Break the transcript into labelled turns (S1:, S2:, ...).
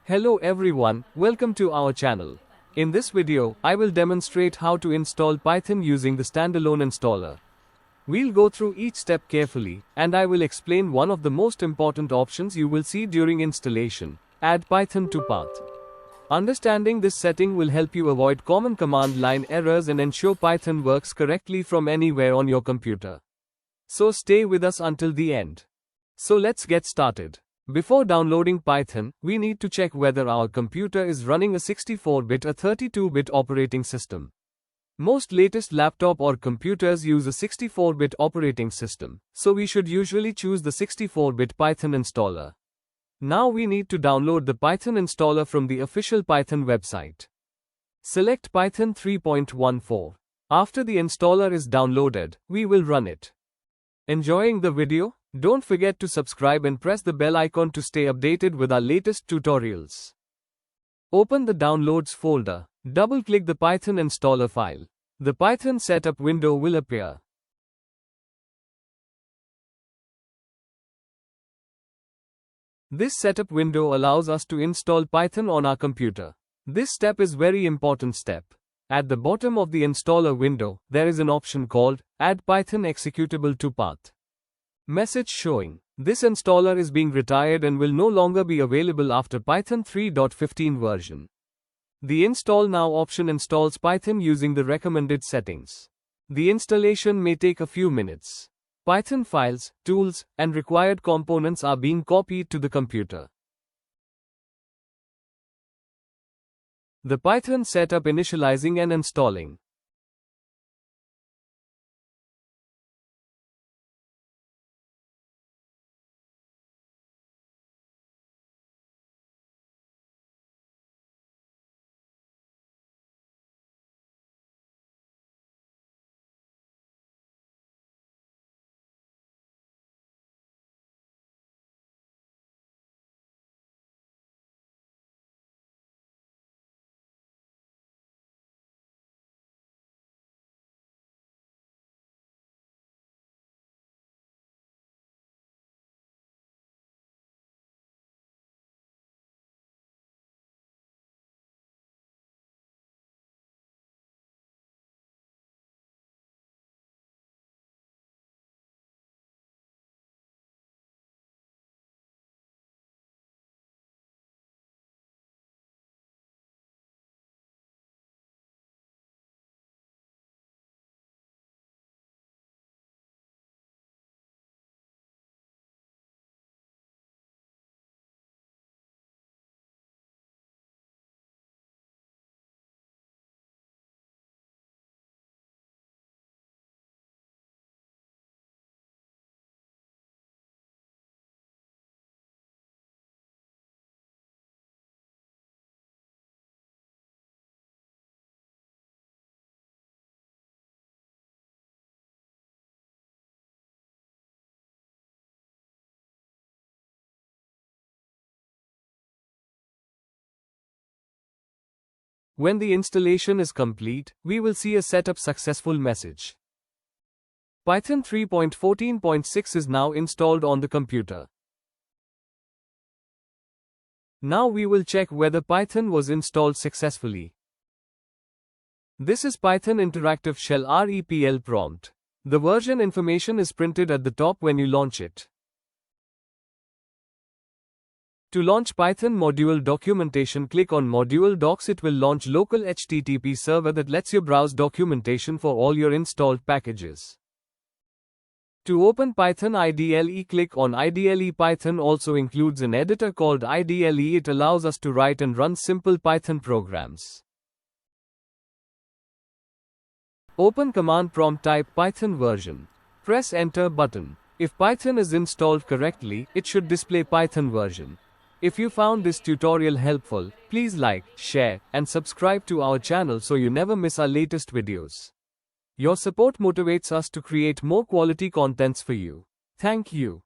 S1: Hello everyone, welcome to our channel. In this video, I will demonstrate how to install Python using the Standalone installer. We'll go through each step carefully, and I will explain one of the most important options you will see during installation: add Python to path. Understanding this setting will help you avoid common command line errors and ensure Python works correctly from anywhere on your computer. So stay with us until the end. So let's get started. Before downloading Python, we need to check whether our computer is running a 64-bit or 32-bit operating system. Most latest laptop or computers use a 64-bit operating system, so we should usually choose the 64-bit Python installer. Now we need to download the Python installer from the official Python website. Select Python 3.14. After the installer is downloaded, we will run it. Enjoying the video? Don't forget to subscribe and press the bell icon to stay updated with our latest tutorials. Open the Downloads folder. Double-click the Python installer file. The Python setup window will appear. This setup window allows us to install Python on our computer. This step is very important step. At the bottom of the installer window, there is an option called Add Python Executable to Path. Message showing this installer is being retired and will no longer be available after Python 3.15 version. The Install Now option installs Python using the recommended settings. The installation may take a few minutes. Python files, tools, and required components are being copied to the computer. The Python setup initializing and installing. When the installation is complete, we will see a setup successful message. Python 3.14.6 is now installed on the computer. Now we will check whether Python was installed successfully. This is Python Interactive Shell REPL prompt. The version information is printed at the top when you launch it. To launch Python module documentation, click on Module Docs. It will launch local HTTP server that lets you browse documentation for all your installed packages. To open Python IDLE, click on IDLE. Python also includes an editor called IDLE. It allows us to write and run simple Python programs. Open command prompt, type Python version. Press enter button. If Python is installed correctly, it should display Python version. If you found this tutorial helpful, please like, share, and subscribe to our channel so you never miss our latest videos. Your support motivates us to create more quality contents for you. Thank you.